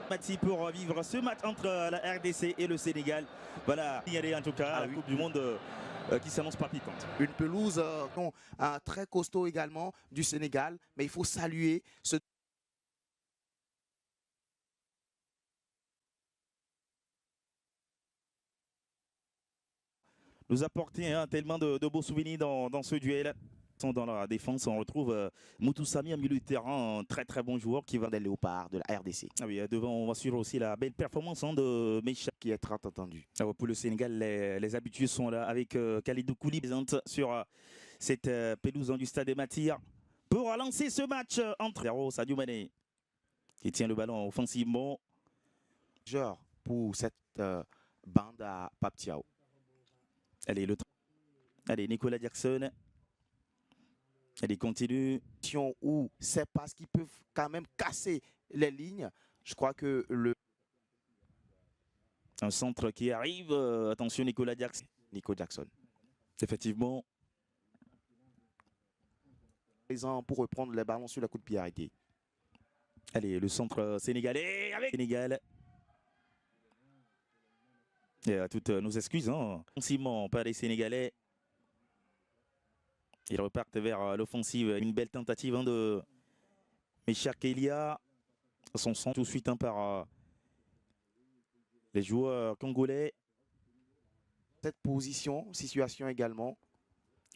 Mati pour vivre ce match entre la RDC et le Sénégal. Voilà, il y aller en tout cas à la Coupe du Monde qui s'annonce palpitante. Une pelouse très costaud également du Sénégal, mais il faut saluer ce nous apporter tellement de beaux souvenirs dans ce duel. Dans la défense, on retrouve Moutou Samy, un milieu de terrain, un très très bon joueur qui va des léopards de la RDC. Ah oui, devant, on va suivre aussi la belle performance de Mecha qui est très attendu. Ah ouais, pour le Sénégal, les habitués sont là avec Khalidou Koulibaly présente sur cette pelouse du stade des Matir pour lancer ce match entre Sadio Mané qui tient le ballon offensivement. Genre pour cette bande à Pape Thiaw. Allez, Nicolas Jackson. Elle continue. Où c'est parce qu'ils peuvent quand même casser les lignes. Je crois que un centre qui arrive. Attention, Nicolas Jackson. Nico Jackson. Effectivement. Pour reprendre les ballons sur le coup de pied arrêté. Allez, le centre sénégalais avec Sénégal. Et toutes nos excuses. Simon, pas les Sénégalais. Ils repartent vers l'offensive. Une belle tentative de Mecha Kelia. Son centre tout de suite par les joueurs congolais. Cette situation également.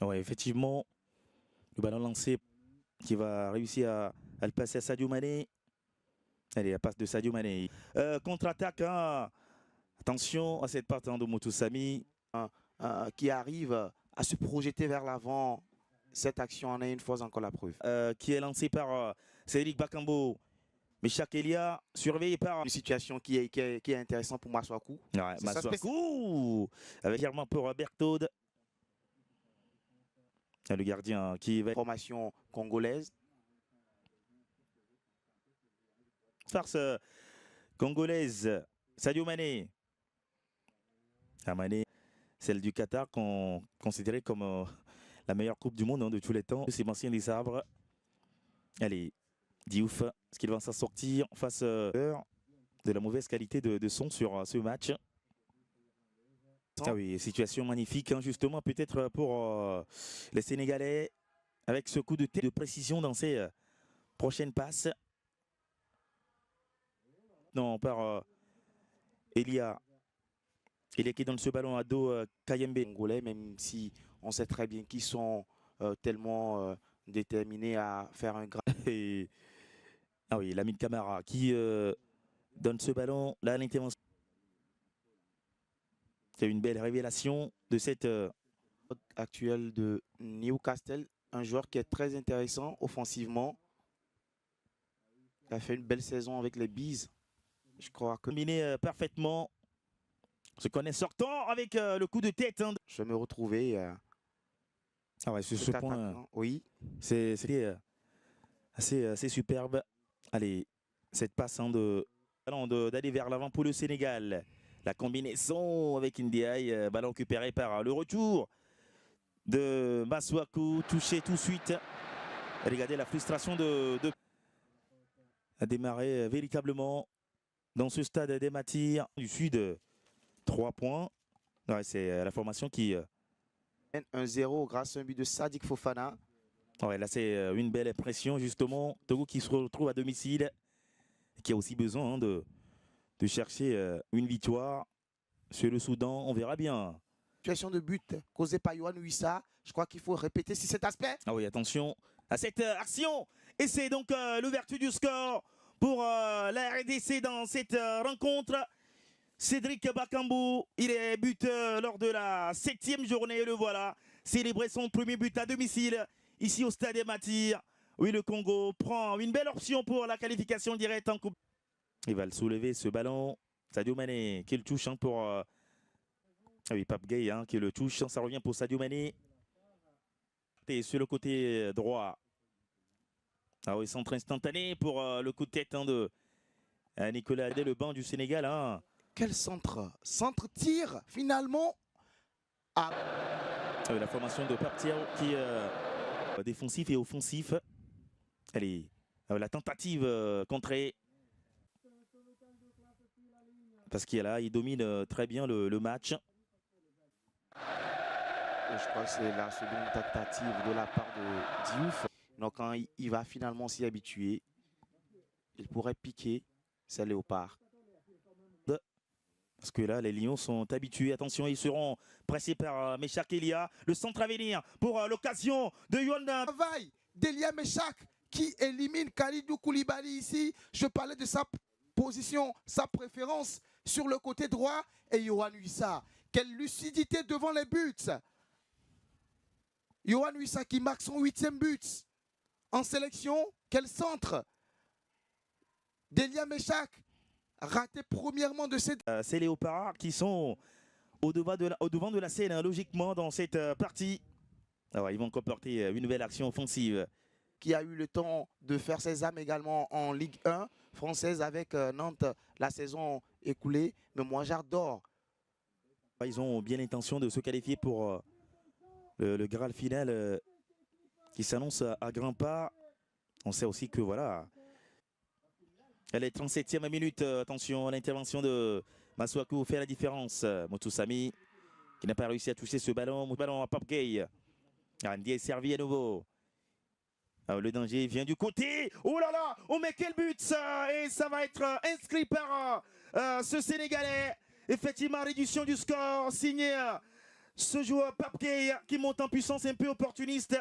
Oui, effectivement. Le ballon lancé qui va réussir à le passer à Sadio Mané. Allez, la passe de Sadio Mané. Contre-attaque. Attention à cette passe de Moutou Samy. Qui arrive à se projeter vers l'avant. Cette action en est une fois encore la preuve. Qui est lancé par Cédric Bakambo. Mecha Kelia, surveillé par... Une situation qui est intéressante pour Maswaku. Ouais, Maswaku avec Germain pour Berthaud. Le gardien qui va... Formation congolaise. Farce congolaise. Sadio Mané. Mané, celle du Qatar, considérée comme la meilleure coupe du monde de tous les temps. C'est Sébastien Desarbres. Allez, Diouf, est-ce qu'il va s'en sortir face de la mauvaise qualité de son sur ce match? Ah oui, situation magnifique, justement, peut-être pour les Sénégalais, avec ce coup de tête de précision dans ses prochaines passes. Non, par Elia. Elia qui donne ce ballon à dos Kayembe. Congolais, même si on sait très bien qu'ils sont tellement déterminés à faire un grand... Ah oui, Lamine Camara qui donne ce ballon là à l'intervention. C'est une belle révélation de cette actuelle de Newcastle, un joueur qui est très intéressant offensivement. Il a fait une belle saison avec les Bees. Je crois que combiné parfaitement. Se connaît sortant avec le coup de tête. Je vais me retrouver. Ah ouais, sur ce point, oui, c'est assez superbe. Allez, cette passe d'aller vers l'avant pour le Sénégal. La combinaison avec Ndiaye, ballon récupéré par le retour de Maswaku, touché tout de suite. Regardez la frustration à démarrer véritablement dans ce stade des Matir du Sud. 3 points. Ouais, c'est la formation qui... 1-0 grâce à un but de Sadik Fofana. Ouais, là, c'est une belle impression, justement. Togo qui se retrouve à domicile, qui a aussi besoin de chercher une victoire sur le Soudan. On verra bien. Situation de but causée par Yohan Wissa. Je crois qu'il faut répéter si cet aspect. Ah oui, attention à cette action. Et c'est donc l'ouverture du score pour la RDC dans cette rencontre. Cédric Bakambu, il est buteur lors de la 7e journée. Le voilà, célébrer son premier but à domicile ici au stade des Matir. Oui, le Congo prend une belle option pour la qualification directe en coupe. Il va le soulever ce ballon. Sadio Mané qui le touche pour... Ah oui, Pape Gueye qui le touche. Ça revient pour Sadio Mané. Et sur le côté droit. Ah oui, centre instantané pour le coup de tête de Nicolas Adé, le banc du Sénégal. Quel centre? Centre-tir, finalement. Ah oui, la formation de Pape Thiaw qui est défensif et offensif. Allez, la tentative contrée. parce qu'il là, il domine très bien le match. Et je crois que c'est la seconde tentative de la part de Diouf. Donc quand il va finalement s'y habituer, il pourrait piquer ces léopards. Parce que là, les Lions sont habitués. Attention, ils seront pressés par Meshak Elia. Le centre à venir pour l'occasion de Yohan. Travail d'Elia Meshak qui élimine Kalidou Koulibaly ici. Je parlais de sa position, sa préférence sur le côté droit. Et Yohan Wissa. Quelle lucidité devant les buts. Yohan Wissa qui marque son 8e but en sélection. Quel centre d'Elia Meshak. Raté premièrement de cette... Ces léopards qui sont au devant de la scène, hein, logiquement, dans cette partie. Alors, ils vont comporter une nouvelle action offensive. Qui a eu le temps de faire ses armes également en Ligue 1 française avec Nantes la saison écoulée. Mais moi, j'adore. Ils ont bien l'intention de se qualifier pour le Graal final qui s'annonce à grands pas. On sait aussi que voilà... Elle est 37e minute. Attention à l'intervention de Masuaku fait la différence. Motusami qui n'a pas réussi à toucher ce ballon. Ballon à Pape Gueye. Andy est servi à nouveau. Alors, le danger vient du côté. Oh là là. Oh mais quel but ça. Et ça va être inscrit par ce Sénégalais. Effectivement, réduction du score. Signé ce joueur Pape Gueye qui monte en puissance un peu opportuniste.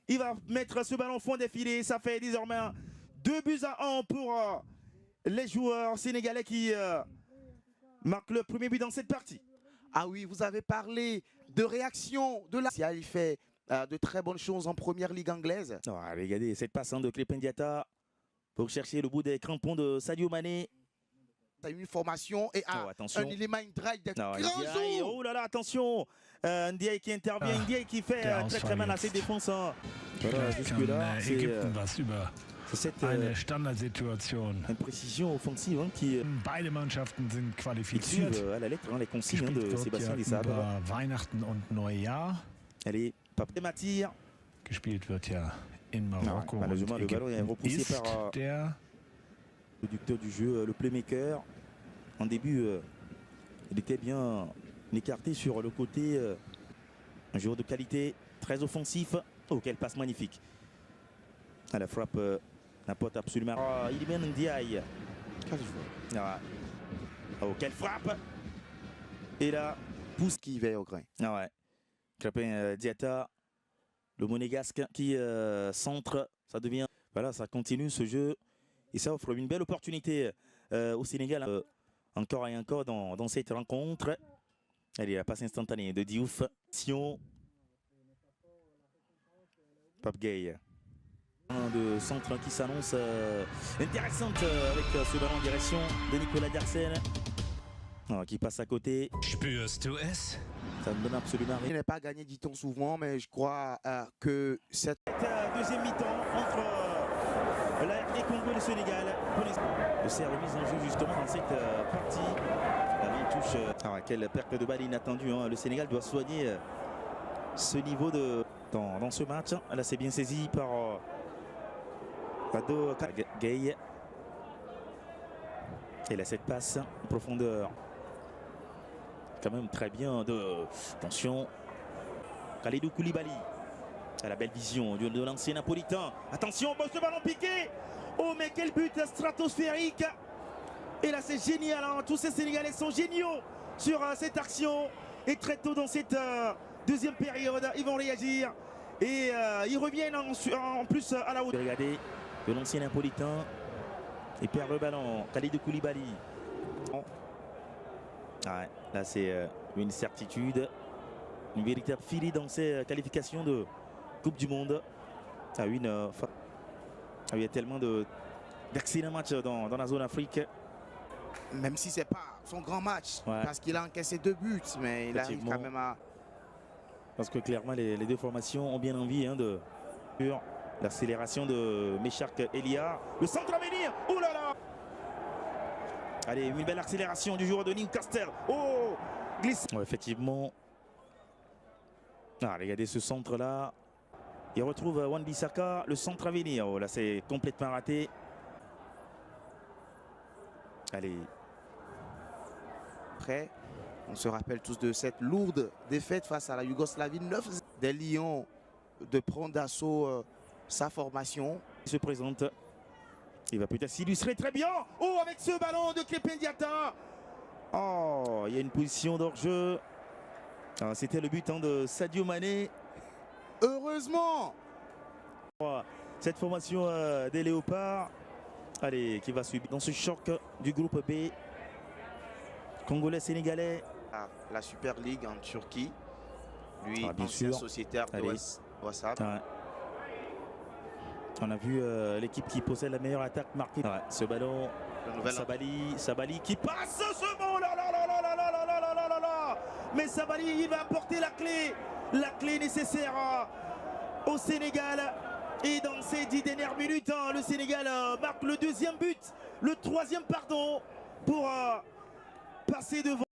Il va mettre ce ballon au fond des filets. Ça fait désormais 2-1 pour... les joueurs sénégalais qui marquent le premier but dans cette partie. Ah oui, vous avez parlé de réaction de la... Il fait de très bonnes choses en première ligue anglaise. Oh, regardez cette passe de Crépin Diatta pour chercher le bout des crampons de Sadio Mané. Ça a une formation et un élément drive de grand Ndiaye, oh là là, attention. Ndiaye qui intervient, Ndiaye qui fait très mal à ses défenses. Hein. Voilà, jusque-là, c'est cette imprécision offensive hein, qui Beide Mannschaften sind qualifiziert. À la lettre hein, les consignes hein, de Sébastien Desabre. Weihnachten und Neujahr. Allez, Pape Matir. Gespielt wird ja in Marokko und le ballon est repoussé ist par der le producteur du jeu, le playmaker. En début, il était bien écarté sur le côté. Un joueur de qualité, très offensif. Oh, quelle passe magnifique. À la frappe, n'importe absolument. Il mène Ndiaye. Oh, quelle frappe. Et là, pousse qui va au grain. Ah ouais. Crépin Diatta, le monégasque qui centre. Ça devient. Voilà, ça continue ce jeu. Et ça offre une belle opportunité au Sénégal. Encore et encore dans cette rencontre. Allez, la passe instantanée de Diouf. Pape Gueye. De centre qui s'annonce intéressante avec ce ballon en direction de Nicolas Dersen. Qui passe à côté. Spürst du es? Ça ne donne absolument rien. Il n'est pas gagné, dit-on souvent, mais je crois que cette deuxième mi-temps entre la RD Congo et le Sénégal. Le CR remise en jeu justement dans cette partie. Il touche. Quelle perte de balle inattendue. Hein. Le Sénégal doit soigner ce niveau dans ce match. Là, c'est bien saisi par Ado Gueye. Et là, cette passe en profondeur. Quand même très bien de attention. Kalidou Koulibaly. À la belle vision de l'ancien napolitain. Attention, ce ballon piqué. Oh mais quel but stratosphérique. Et là c'est génial. Hein. Tous ces Sénégalais sont géniaux sur cette action. Et très tôt dans cette deuxième période, ils vont réagir. Et ils reviennent en plus à la hauteur. Regardez, de l'ancien napolitain. Il perd le ballon. Kalidou Koulibaly. Ouais, là c'est une certitude. Une véritable filie dans ces qualifications de Coupe du Monde. Il y a tellement d'excellents matchs dans la zone Afrique. Même si c'est pas son grand match, ouais. Parce qu'il a encaissé 2 buts, mais il arrive quand même à... Parce que clairement les deux formations ont bien envie hein, de l'accélération de Meshak Elia. Le centre à venir. Oh là là. Allez, une belle accélération du joueur de Newcastle. Oh, glisse. Ouais, effectivement. Regardez ce centre là. Il retrouve Wan-Bissaka, le centre à venir. Oh là, c'est complètement raté. Allez. après. On se rappelle tous de cette lourde défaite face à la Yougoslavie, 9 des Lions de prendre d'assaut sa formation. Il se présente. Il va peut-être s'illustrer très bien. Oh, avec ce ballon de Krépin Diatta. Oh, il y a une position d'hors-jeu. C'était le but de Sadio Mané. Heureusement. Cette formation des Léopards. Allez, qui va suivre dans ce choc du groupe B. Congolais-Sénégalais. La Super League en Turquie. Lui, bien ancien sûr. sociétaire de Wassab. Ouais. On a vu l'équipe qui possède la meilleure attaque marquée. Ouais, ce ballon, Sabali qui passe ce ballon. Mais Sabali, il va apporter la clé nécessaire au Sénégal. Et dans ces 10 dernières minutes, le Sénégal marque le deuxième but, le troisième pardon, pour passer devant.